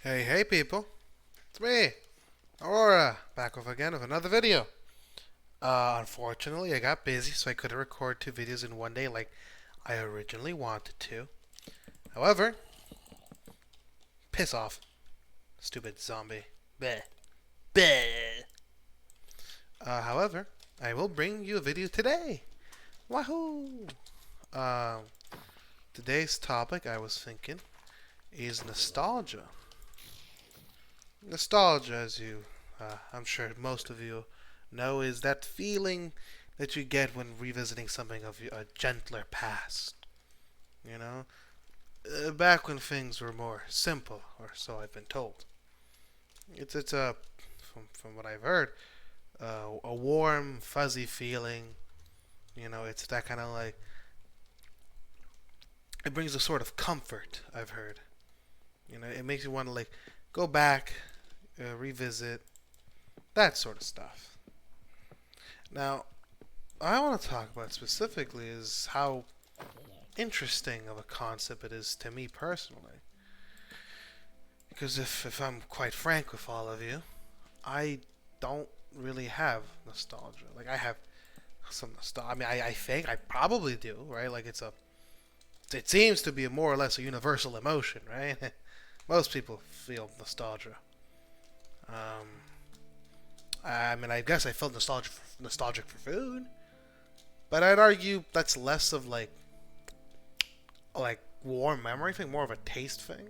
Hey, hey, people. It's me, Aurora, back with again with another video. Unfortunately, I got busy, so I couldn't record two videos in one day like I originally wanted to. However, piss off, stupid zombie. Bleh. Bleh. However, I will bring you a video today. Wahoo! Um, Today's topic, I was thinking, is nostalgia. Nostalgia, as I'm sure most of you know, is that feeling that you get when revisiting something of a gentler past. You know, back when things were more simple, or so I've been told. It's a from what I've heard, a warm, fuzzy feeling. You know, it's that kind of like it brings a sort of comfort. I've heard. You know, it makes you want to like go back, revisit that sort of stuff. Now, I want to talk about specifically is how interesting of a concept it is to me personally. Because if I'm quite frank with all of you, I don't really have nostalgia. Like, I have some nostalgia. I mean, I think I probably do, right? Like, it seems to be more or less a universal emotion, right? Most people feel nostalgia. Um, I mean, I guess I felt nostalgic for food, but I'd argue that's less of like warm memory thing, more of a taste thing.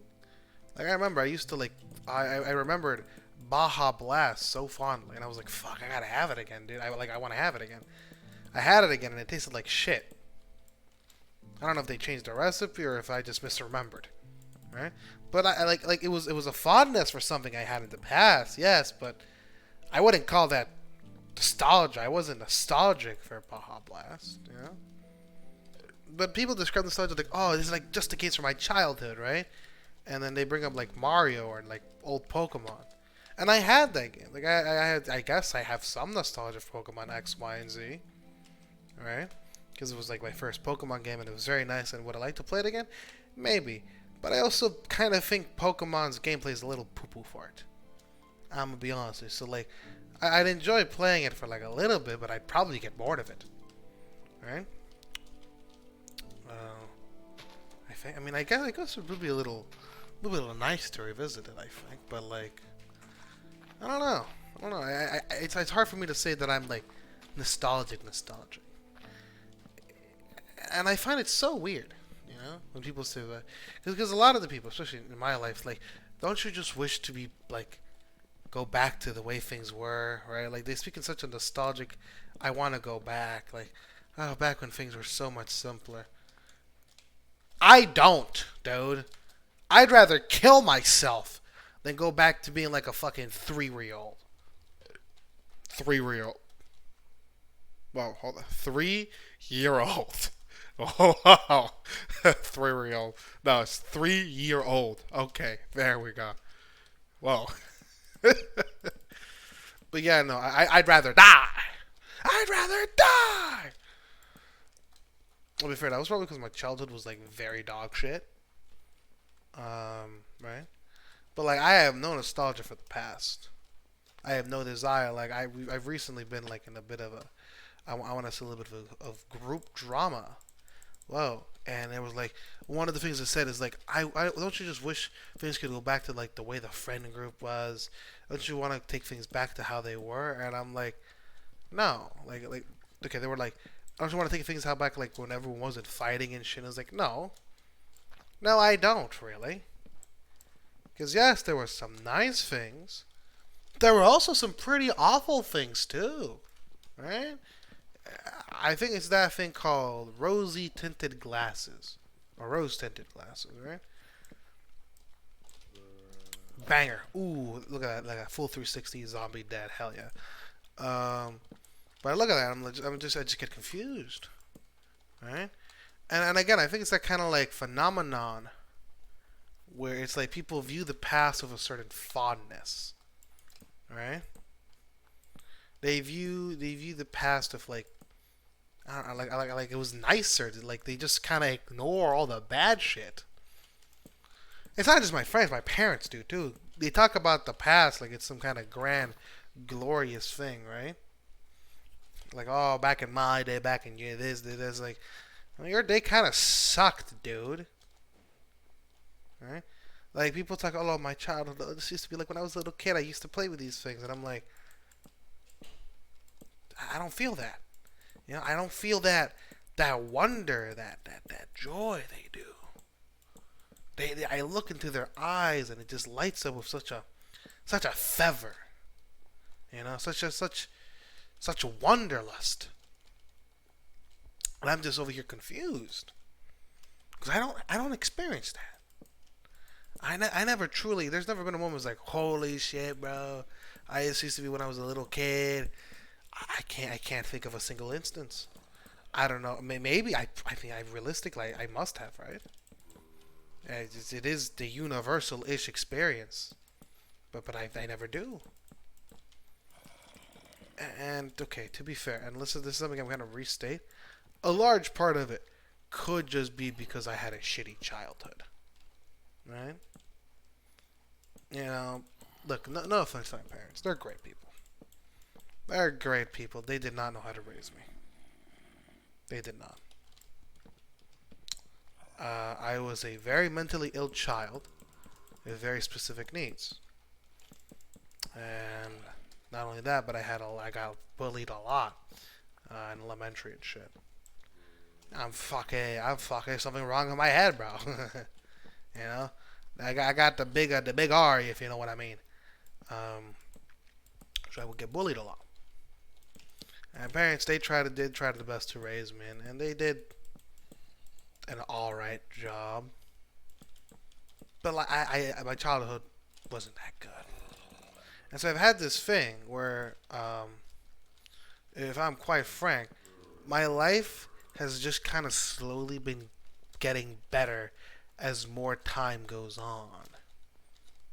Like I remember, I used to like I remembered Baja Blast so fondly, and I was like, fuck, I gotta have it again, dude. I want to have it again. I had it again, and it tasted like shit. I don't know if they changed the recipe or if I just misremembered, right? But I like it was a fondness for something I had in the past, yes, but I wouldn't call that nostalgia. I wasn't nostalgic for Baja Blast, you know. But people describe nostalgia like, oh, this is like just a case from my childhood, right? And then they bring up like Mario or like old Pokemon. And I had that game. Like I guess I have some nostalgia for Pokemon X, Y, and Z, right? Because it was like my first Pokemon game and it was very nice. And would I like to play it again? Maybe. But I also kind of think Pokemon's gameplay is a little poo-poo for it. I'm gonna be honest with you. So like, I'd enjoy playing it for like a little bit, but I'd probably get bored of it, right? Uh, I mean, I guess it would be a little nice to revisit it. I think, but like, I don't know. I don't know. It's hard for me to say that I'm like nostalgic, and I find it so weird, you know, when people say that, because a lot of the people, especially in my life, like, don't you just wish to be like go back to the way things were, right? Like they speak in such a nostalgic, I want to go back, like, oh, back when things were so much simpler. I don't, dude. I'd rather kill myself than go back to being like a fucking 3-year old. 3-year old. Well, hold on. 3-year old. Oh, wow. 3-year old. No, it's 3-year old. Okay, there we go. Whoa. But yeah, no, I'd rather die. I'd rather die. To be fair, that was probably because my childhood was like very dog shit. Right? But like, I have no nostalgia for the past. I have no desire. Like, I've recently been like in a bit of a, I want to say a little bit of group drama. Whoa. And it was like, one of the things it said is like, I don't you just wish things could go back to like the way the friend group was? Don't you want to take things back to how they were? And I'm like, no. Like, okay, they were like, don't you want to take things how back like when everyone wasn't fighting and shit? I was like, no. No, I don't really. Because yes, there were some nice things. There were also some pretty awful things too, right? I think it's that thing called rosy tinted glasses or rose tinted glasses, right? Banger. Ooh, look at that, like a full 360 zombie dead. Hell yeah. Um, but I look at that, I just get confused, right? And again, I think it's that kind of like phenomenon where it's like people view the past with a certain fondness, right? They view the past with like I don't know, like it was nicer. Like they just kind of ignore all the bad shit. It's not just my friends, my parents do too. they talk about the past like it's some kind of grand, glorious thing, right? Like, oh, back in my day, back in this, like, well, your day kind of sucked, dude. Right? Like people talk, oh, my childhood. This used to be like when I was a little kid. I used to play with these things, and I'm like, I don't feel that. You know, I don't feel that wonder, that joy they do. I look into their eyes, and it just lights up with such a fever. You know, such a wanderlust. And I'm just over here confused because I don't experience that. I never truly. There's never been a moment like, holy shit, bro. I just used to be when I was a little kid. I can't think of a single instance. I don't know. Maybe I think I realistically I must have, right. It is the universal ish experience, but I never do. And okay, to be fair, and listen, this is something I'm gonna restate. A large part of it could just be because I had a shitty childhood, right? You know, look, no offense to my parents, they're great people. They're great people. They did not know how to raise me. They did not. I was a very mentally ill child with very specific needs, and not only that, but I got bullied a lot in elementary and shit. I'm fucking something wrong with my head, bro. You know, I got the big R, if you know what I mean. Um, so I would get bullied a lot. And parents, did try the best to raise me, and they did an all right job. But like my childhood wasn't that good, and so I've had this thing where, if I'm quite frank, my life has just kind of slowly been getting better as more time goes on.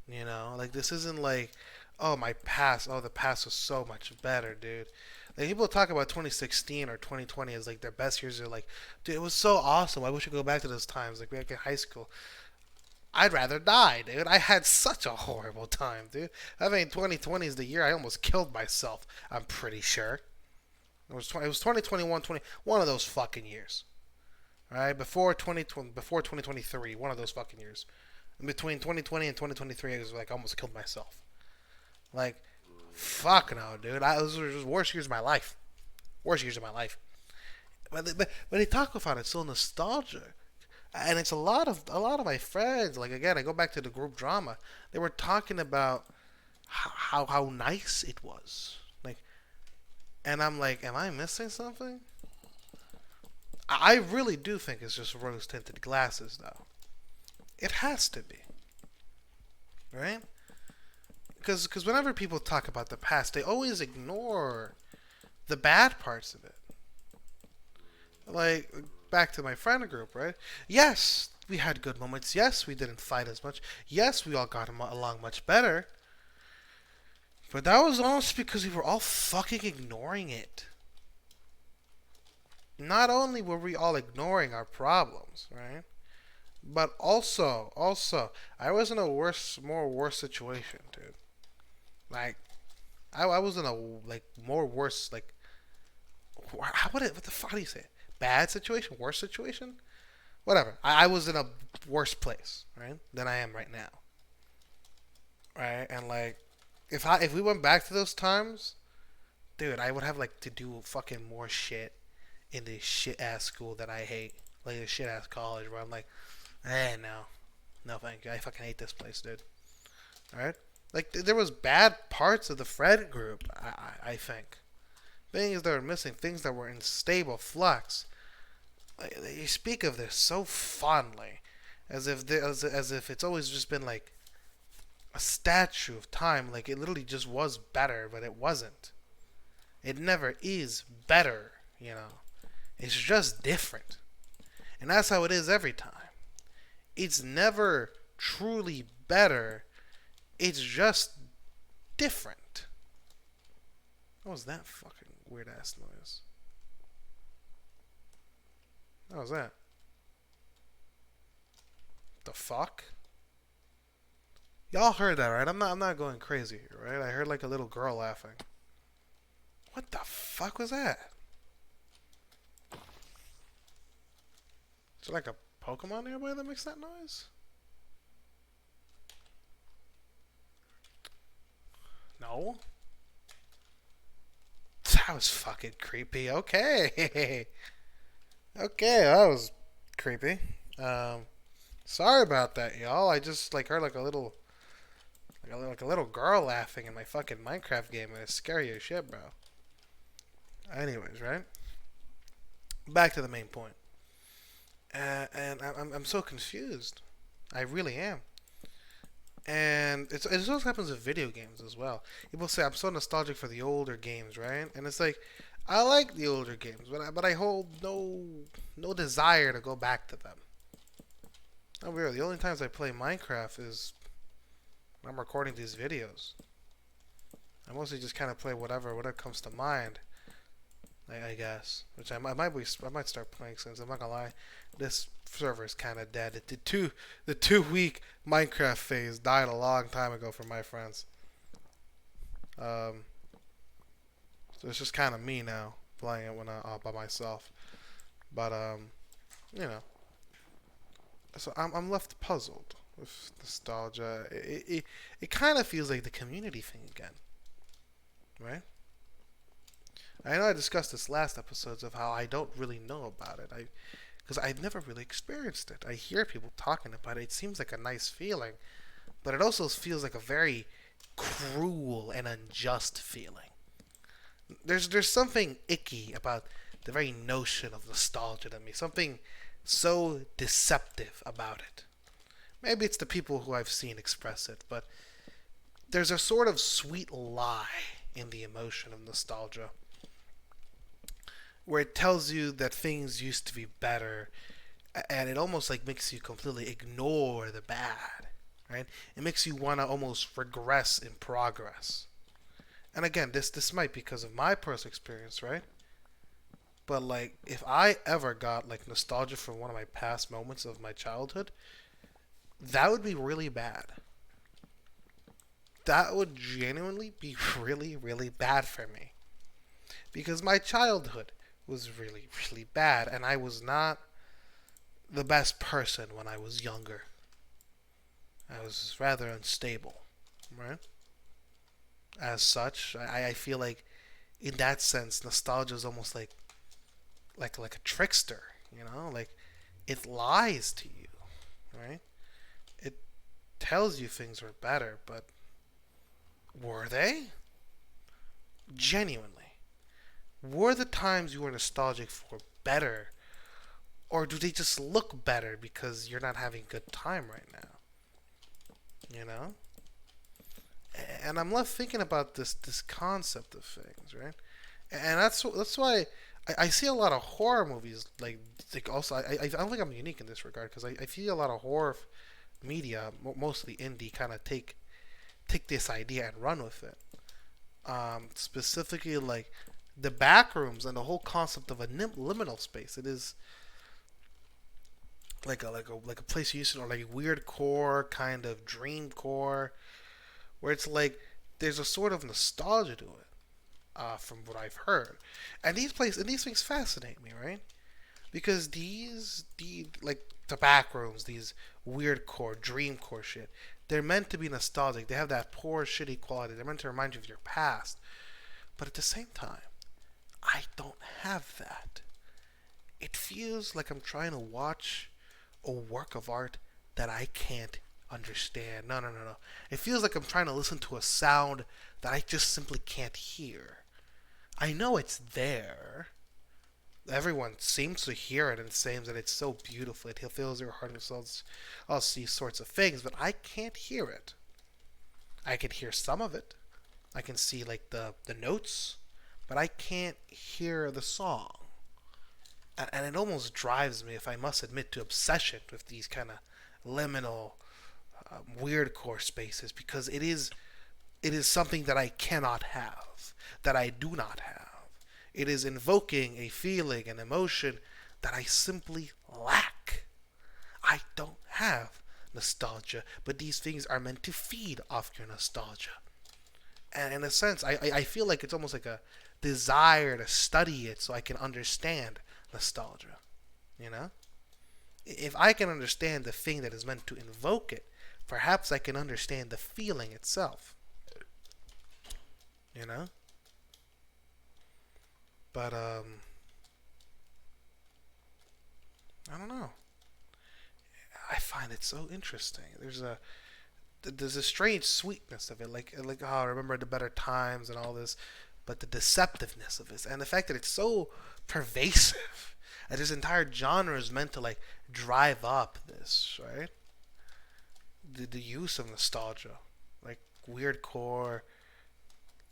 You know, like this isn't like, oh, my past, oh, the past was so much better, dude. Like people talk about 2016 or 2020 as like their best years. They're like, dude, it was so awesome. I wish I could go back to those times, like back in high school. I'd rather die, dude. I had such a horrible time, dude. I mean, 2020 is the year I almost killed myself. I'm pretty sure. It was 2021, 20, one of those fucking years. Right? Before 2023, one of those fucking years. In between 2020 and 2023, I was like almost killed myself. Like, fuck no, dude. Those were just worst years of my life. Worst years of my life. But they talk about it so nostalgic, and it's a lot of my friends. Like again, I go back to the group drama. They were talking about how nice it was. Like, and I'm like, am I missing something? I really do think it's just rose tinted glasses, though. It has to be, right? Because whenever people talk about the past, they always ignore the bad parts of it. Like, back to my friend group, right? Yes, we had good moments. Yes, we didn't fight as much. Yes, we all got along much better. But that was almost because we were all fucking ignoring it. Not only were we all ignoring our problems, right? But also, I was in a more worse situation, dude. Like, I was in a like more worse, like, what the fuck do you say? Bad situation, worse situation, whatever. I was in a worse place, right, than I am right now, right? And like, if we went back to those times, dude, I would have like to do fucking more shit in this shit ass school that I hate, like this shit ass college where I'm like, no, no thank you, I fucking hate this place, dude. All right, like there was bad parts of the friend group, I think things that were missing, things that were in stable flux. Like, you speak of this so fondly, as if it's always just been like a statue of time. Like it literally just was better, but it wasn't. It never is better, you know. It's just different. And that's how it is every time. It's never truly better. It's just different. What was that fucking weird ass noise? What was that? The fuck? Y'all heard that, right? I'm not going crazy here, right? I heard like a little girl laughing. What the fuck was that? Is there like a Pokemon nearby that makes that noise? No. That was fucking creepy. Okay. Okay, that was creepy. Um, Sorry about that, y'all. I just like heard like like a little girl laughing in my fucking Minecraft game, and it's scary as shit, bro. Anyways, right? Back to the main point. And I'm so confused. I really am. And it also happens with video games as well. People say I'm so nostalgic for the older games, right? And it's like I like the older games, but I hold no desire to go back to them. I'm weird. The only times I play Minecraft is when I'm recording these videos. I mostly just kind of play whatever comes to mind. I guess, which I might start playing since I'm not gonna lie, this server is kind of dead. The 2 week Minecraft phase died a long time ago for my friends. Um, so it's just kind of me now playing it when I all by myself. But you know, so I'm left puzzled with nostalgia. It kind of feels like the community thing again, right? I know I discussed this last episodes of how I don't really know about it. I because I've never really experienced it. I hear people talking about it. It seems like a nice feeling, but it also feels like a very cruel and unjust feeling. There's something icky about the very notion of nostalgia to me. Something so deceptive about it. Maybe it's the people who I've seen express it, but there's a sort of sweet lie in the emotion of nostalgia where it tells you that things used to be better, and it almost like makes you completely ignore the bad, right? It makes you want to almost regress in progress. And again, this might be because of my personal experience, right? But like, if I ever got like nostalgia from one of my past moments of my childhood, that would be really bad. That would genuinely be really bad for me because my childhood was really bad, and I was not the best person when I was younger. I was rather unstable, right? As such, I feel like in that sense, nostalgia is almost like a trickster, you know, like it lies to you, right? It tells you things were better, but were they? Genuinely, were the times you were nostalgic for better, or do they just look better because you're not having a good time right now? You know, and I'm left thinking about this concept of things, right? And that's why I see a lot of horror movies like also I don't think I'm unique in this regard because I feel a lot of horror media, mostly indie, kind of take this idea and run with it. Specifically, like the back rooms and the whole concept of a liminal space. It is like a place you used to know, like weird core kind of dream core, where it's like there's a sort of nostalgia to it, from what I've heard. And these things fascinate me, right? Because the like the back rooms, these weird core, dream core shit, they're meant to be nostalgic. They have that poor, shitty quality. They're meant to remind you of your past. But at the same time, I don't have that. It feels like I'm trying to watch a work of art that I can't understand. No. It feels like I'm trying to listen to a sound that I just simply can't hear. I know it's there. Everyone seems to hear it and saying that it's so beautiful. It fills their heart with all these sorts of things, but I can't hear it. I can hear some of it. I can see like the notes, but I can't hear the song. And it almost drives me, if I must admit, to obsession with these kind of liminal, weird core spaces because it is something that I cannot have, that I do not have. It is invoking a feeling, an emotion that I simply lack. I don't have nostalgia, but these things are meant to feed off your nostalgia. And in a sense, I feel like it's almost like a desire to study it so I can understand nostalgia. You know? If I can understand the thing that is meant to invoke it, perhaps I can understand the feeling itself. You know? But, I don't know. I find it so interesting. There's a strange sweetness of it, like oh, I remember the better times and all this, but the deceptiveness of it and the fact that it's so pervasive. And this entire genre is meant to like drive up this, right? The use of nostalgia, like weird core,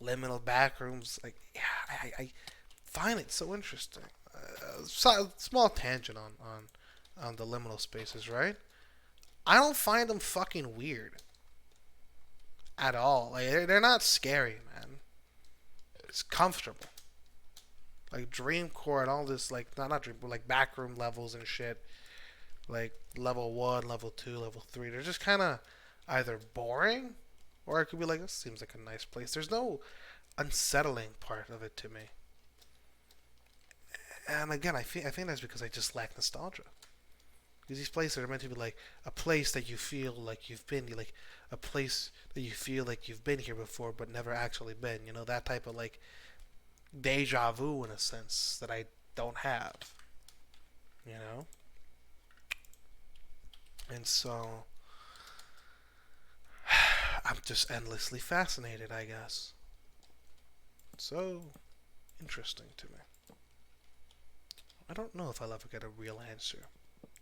liminal backrooms, like yeah, I find it so interesting. Small tangent on the liminal spaces, right? I don't find them fucking weird at all. Like they're not scary, man. It's comfortable. Like Dreamcore and all this, like not Dream, but like backroom levels and shit. Like level one, level two, level three. They're just kind of either boring, or it could be like this seems like a nice place. There's no unsettling part of it to me. And again, I think that's because I just lack nostalgia. Because these places are meant to be like a place that you feel like you've been, like a place that you feel like you've been here before but never actually been. You know, that type of like deja vu in a sense that I don't have. You know? And so I'm just endlessly fascinated, I guess. So interesting to me. I don't know if I'll ever get a real answer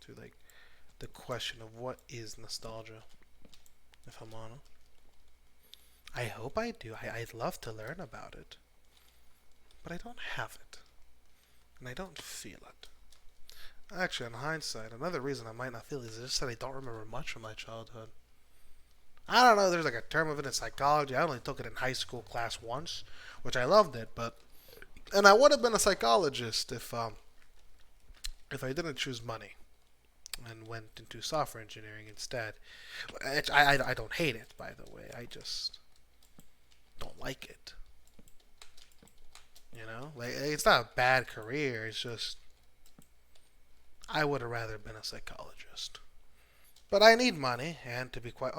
to like the question of what is nostalgia, if I'm honest. I hope I do. I'd love to learn about it. But I don't have it. And I don't feel it. Actually, in hindsight, another reason I might not feel it is just that I don't remember much from my childhood. I don't know, there's like a term of it in psychology. I only took it in high school class once, which I loved it, but and I would have been a psychologist if I didn't choose money and went into software engineering instead. I don't hate it, by the way. I just don't like it. You know, like it's not a bad career. It's just I would have rather been a psychologist. But I need money, and to be quite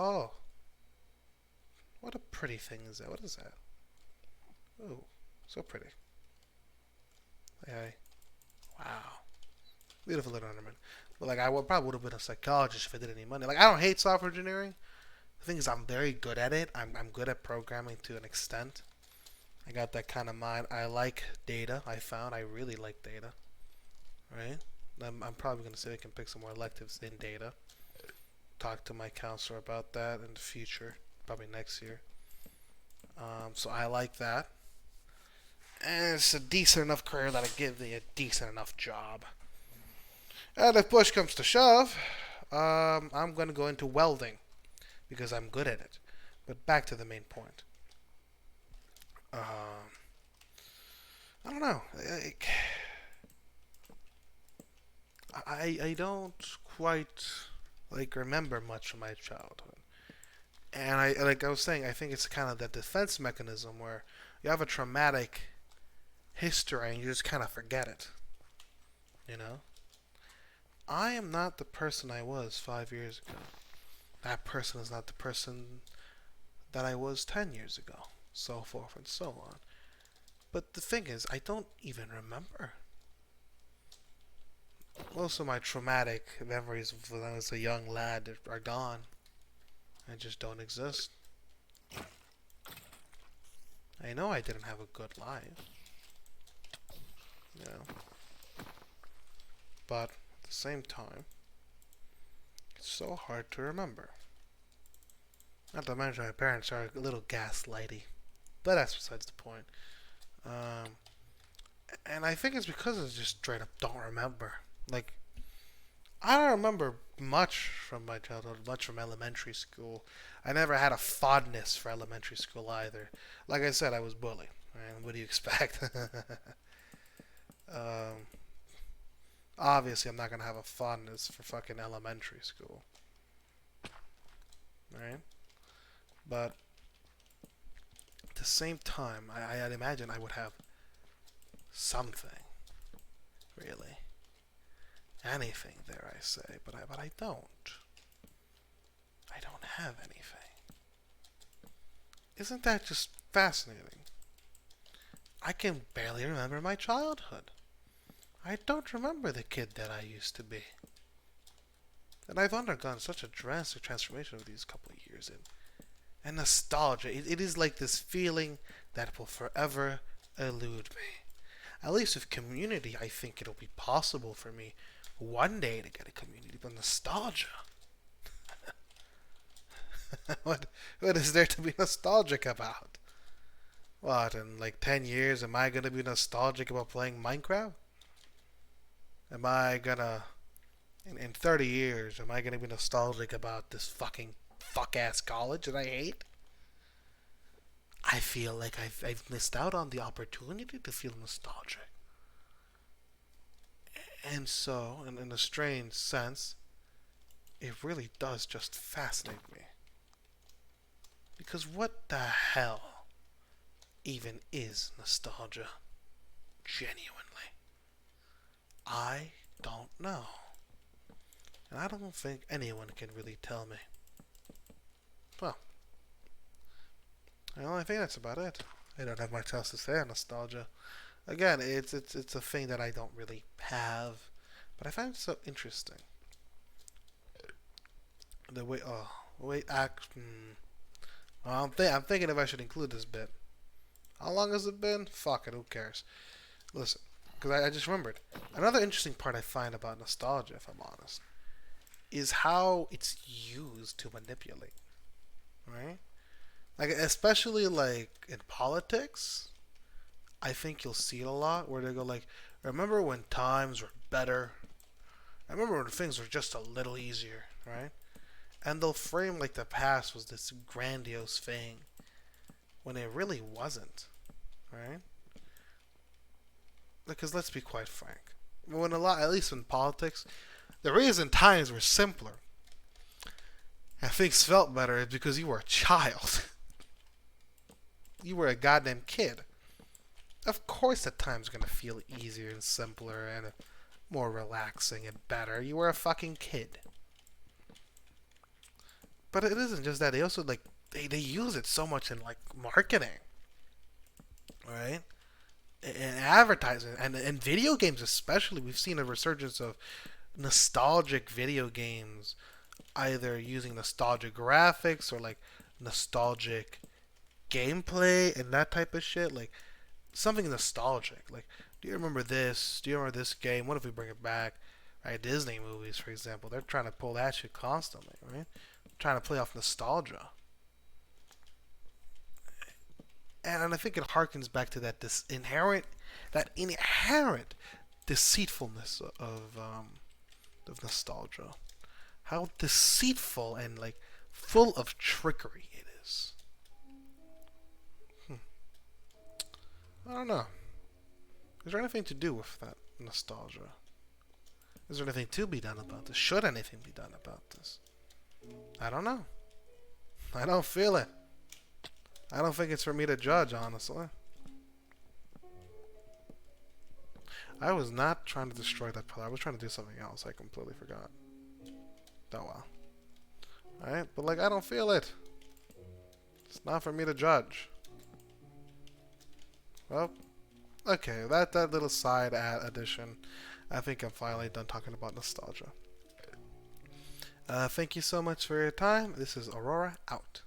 what a pretty thing is that? What is that? Oh, so pretty. Hey, wow, beautiful little ornament. But like I would probably would have been a psychologist if I didn't need money. Like I don't hate software engineering. The thing is, I'm very good at it. I'm good at programming to an extent. I got that kind of mind. I like data. I found I really like data. Right? I'm probably going to say I can pick some more electives in data. Talk to my counselor about that in the future, probably next year. So I like that. And it's a decent enough career that'll give me a decent enough job. And if push comes to shove, I'm going to go into welding because I'm good at it. But back to the main point. I don't know. I don't quite like remember much of my childhood. And I like I was saying, I think it's kind of that defense mechanism where you have a traumatic history and you just kind of forget it. You know, I am not the person I was 5 years ago. That person is not the person that I was 10 years ago. So forth and so on. But the thing is, I don't even remember. Most of my traumatic memories of when I was a young lad are gone. I just don't exist. I know I didn't have a good life. You know. But at the same time, it's so hard to remember. Not to mention my parents are a little gaslighty. But that's besides the point. Um, and I think it's because I just straight up don't remember. Like, I don't remember much from my childhood, much from elementary school. I never had a fondness for elementary school either. Like I said, I was bullied. And what do you expect? um, Obviously, I'm not gonna have a fondness for fucking elementary school. right? But at the same time, I'd imagine I would have something, really. Anything, dare I say, but I don't. I don't have anything. Isn't that just fascinating? I can barely remember my childhood. I don't remember the kid that I used to be. And I've undergone such a drastic transformation over these couple of years. And nostalgia, it is like this feeling that will forever elude me. At least with community, I think it'll be possible for me one day to get a community. But nostalgia, what what is there to be nostalgic about? What, in like 10 years, am I gonna be nostalgic about playing Minecraft? Am I gonna, in 30 years, am I gonna be nostalgic about this fucking fuck ass college that I hate? I feel like I've missed out on the opportunity to feel nostalgic. And so, in a strange sense, it really does just fascinate me. Because what the hell even is nostalgia? Genuinely. I don't know. And I don't think anyone can really tell me. Well, I think that's about it. I don't have much else to say on nostalgia. Again, it's a thing that I don't really have, but I find it so interesting. The way, oh, wait, well, I'm thinking if I should include this bit. How long has it been? Fuck it, who cares? Listen, because I just remembered. Another interesting part I find about nostalgia, if I'm honest, is how it's used to manipulate, right? Like, especially like in politics, I think you'll see it a lot where they go like, remember when times were better? I remember when things were just a little easier, right? And they'll frame like the past was this grandiose thing when it really wasn't, right? Because let's be quite frank. When a lot, at least in politics, the reason times were simpler and things felt better is because you were a child. You were a goddamn kid. Of course, the time's gonna feel easier and simpler and more relaxing and better. You were a fucking kid. But it isn't just that. They also like they use it so much in like marketing, right? And advertising and video games especially. We've seen a resurgence of nostalgic video games, either using nostalgic graphics or like nostalgic gameplay and that type of shit. Like something nostalgic. Like, do you remember this? Do you remember this game? What if we bring it back? Right, Disney movies, for example, they're trying to pull that shit constantly, right? Trying to play off nostalgia, and I think it harkens back to that inherent deceitfulness of nostalgia. How deceitful and like full of trickery it is. Hmm. I don't know. Is there anything to do with that nostalgia? Is there anything to be done about this? Should anything be done about this? I don't know. I don't feel it. I don't think it's for me to judge, honestly. I was not trying to destroy that pillar. I was trying to do something else. I completely forgot. Oh well. Alright, but like, I don't feel it. It's not for me to judge. Well, okay, that little side addition. I think I'm finally done talking about nostalgia. Thank you so much for your time. This is Aurora out.